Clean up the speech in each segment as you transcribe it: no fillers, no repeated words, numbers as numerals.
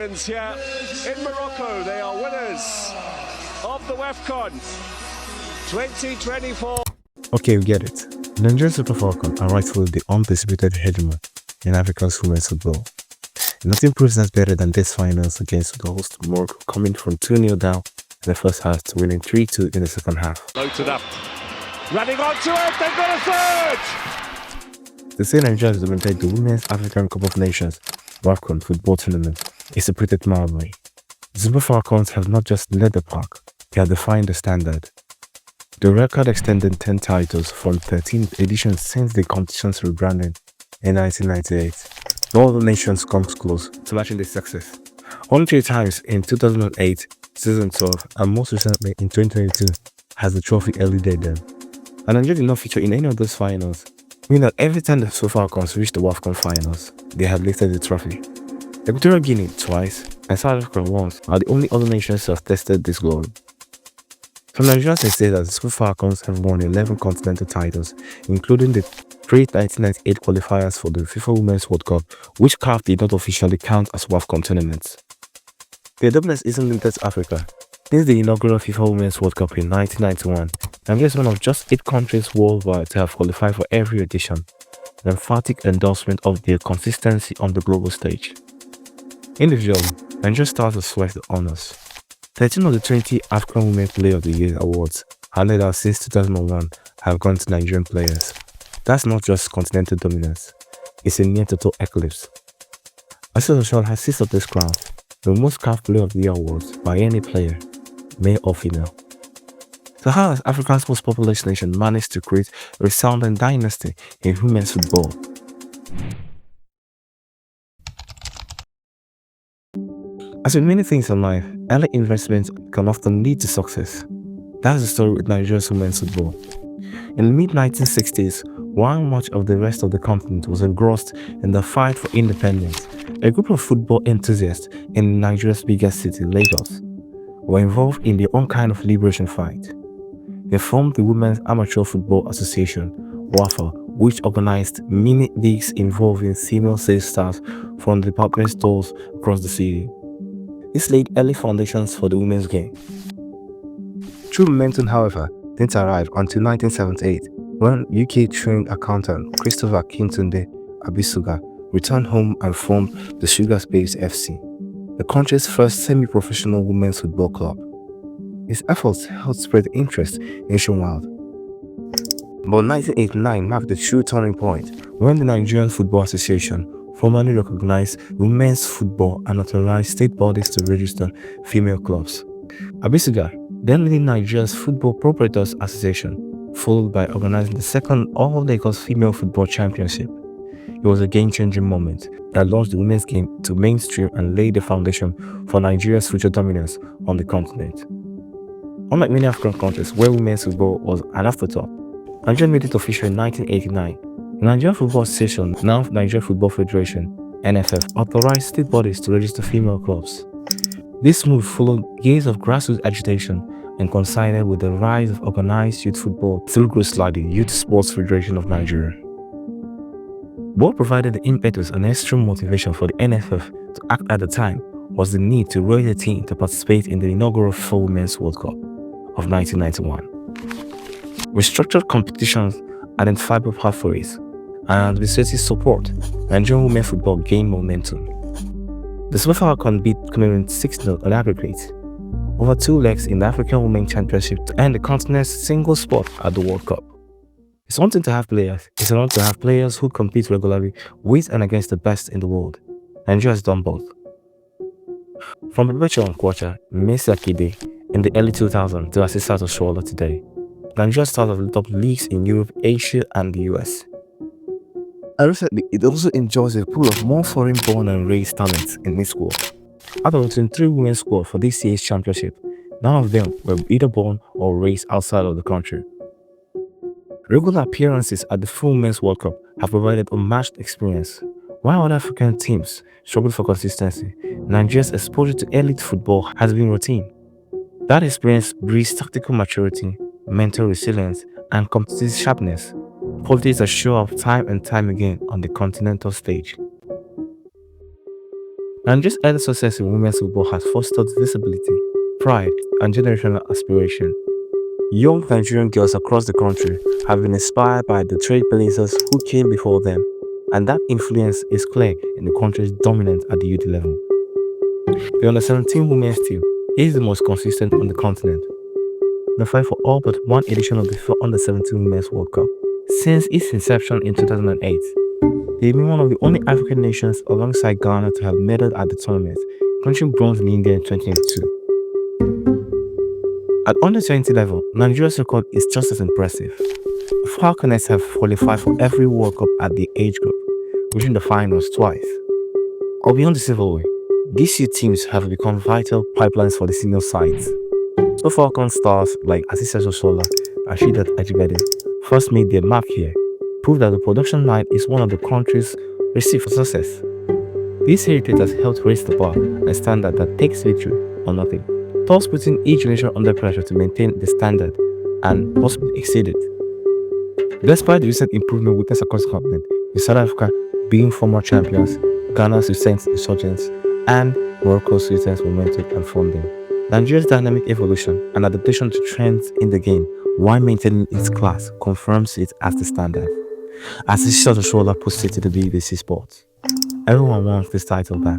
Here in Morocco, they are winners of the WAFCON 2024. Okay, we get it. Nigerian Super Falcons are rightfully the undisputed hegemon in Africa's women's football. Nothing proves that better than this finals against the host Morocco, coming from 2-0 down in the first half to winning 3-2 in the second half. Loaded up, running onto it, they've got a third! The same Nigeria has dominated the Women's African Cup of Nations WAFCON football tournament is a pretty marvelly. The Super Falcons have not just led the pack, they have defined the standard. The record extending 10 titles from 13 editions since the competition's rebranding in 1998. No other nations comes close to matching this success. Only 3 times in 2008, season 12, and most recently in 2022 has the trophy eluded them. And Nigeria did not feature in any of those finals, meaning that every time the Super Falcons reached the WAFCON finals, they have lifted the trophy. Equatorial Guinea twice and South Africa once are the only other nations to have tested this glory. Some Nigerians may say that the Super Falcons have won 11 continental titles, including the 3 1998 qualifiers for the FIFA Women's World Cup, which CAF did not officially count as WAFCON tournaments. Their dominance isn't limited to Africa. Since the inaugural FIFA Women's World Cup in 1991, Nigeria is one of just 8 countries worldwide to have qualified for every edition, an emphatic endorsement of their consistency on the global stage. Individually, Nigeria stars have swept the honors. 13 of the 20 African Women Player of the Year awards handed out since 2001 have gone to Nigerian players. That's not just continental dominance, it's a near total eclipse. Asisat Oshoala has 6 of this crown, the most CAF Player of the Year awards by any player, male or female. So how has Africa's most populous nation managed to create a resounding dynasty in women's football? As with many things in life, early investments can often lead to success. That's the story with Nigeria's women's football. In the mid-1960s, while much of the rest of the continent was engrossed in the fight for independence, a group of football enthusiasts in Nigeria's biggest city, Lagos, were involved in their own kind of liberation fight. They formed the Women's Amateur Football Association, WAFA, which organized mini leagues involving female sales stars from the department stores across the city. This laid early foundations for the women's game. True momentum, however, didn't arrive until 1978, when UK-trained accountant Christopher Kintunde Abisuga returned home and formed the Sugar Babes FC, the country's first semi-professional women's football club. His efforts helped spread interest nationwide. But 1989 marked the true turning point when the Nigerian Football Association formally recognized women's football and authorized state bodies to register female clubs. Abisuga, then leading Nigeria's Football Proprietors Association, followed by organizing the second All-Lagos Female Football Championship. It was a game-changing moment that launched the women's game to mainstream and laid the foundation for Nigeria's future dominance on the continent. Unlike many African countries where women's football was an afterthought, Nigeria made it official in 1989. The Nigerian Football Association, now Nigeria Football Federation, NFF, authorized state bodies to register female clubs. This move followed years of grassroots agitation and coincided with the rise of organized youth football through GROSLA, the Youth Sports Federation of Nigeria. What provided the impetus and extreme motivation for the NFF to act at the time was the need to raise a team to participate in the inaugural FIFA Women's World Cup of 1991. Restructured competitions, identifiable pathways, and administrative support, Nigerian women's football gained momentum. The Super Falcons beat Cameroon 6-0 on aggregate, over 2 legs in the African Women's Championship to end the continent's single spot at the World Cup. It's one thing to have players, it's another to have players who compete regularly with and against the best in the world. Nigeria has done both. From Perpetual Nkwocha, Messi Akide in the early 2000s to Asisat Oshoala today, Nigeria stars have lit up leagues in Europe, Asia, and the US. And recently, it also enjoys a pool of more foreign-born and raised talents in its squad. Out of the 23 women's squad for this year's championship, none of them were either born or raised outside of the country. Regular appearances at the full Women's World Cup have provided unmatched experience. While other African teams struggle for consistency, Nigeria's exposure to elite football has been routine. That experience breeds tactical maturity, mental resilience, and competitive sharpness, qualities that show up time and time again on the continental stage. Nigeria's early success in women's football has fostered visibility, pride, and generational aspiration. Young Nigerian girls across the country have been inspired by the trailblazers who came before them, and that influence is clear in the country's dominance at the youth level. The under-17 women's team is the most consistent on the continent. They fight for all but one edition of the FIFA Under-17 Women's World Cup since its inception in 2008. They've been one of the only African nations alongside Ghana to have medaled at the tournament, clinching bronze in India in 2022. At under-20 level, Nigeria's record is just as impressive. The Falconets have qualified for every World Cup at the age group, reaching the finals twice. Or beyond the silverware, these two teams have become vital pipelines for the senior sides. Super Falcons stars like Asisat Oshoala and Akide first made their mark here, proved that the production line is one of the country's recipe for success. This heritage has helped raise the bar and standard that takes victory or nothing, thus putting each nation under pressure to maintain the standard and possibly exceed it. Despite the recent improvement witnessed across the continent, with South Africa being former champions, Ghana's recent resurgence, and Morocco's recent momentum and funding, Nigeria's dynamic evolution and adaptation to trends in the game while maintaining its class confirms it as the standard. As Asisat Oshoala puts it to the BBC Sports, everyone wants this title back.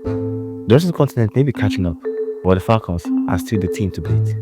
The rest of the continent may be catching up, but the Falcons are still the team to beat.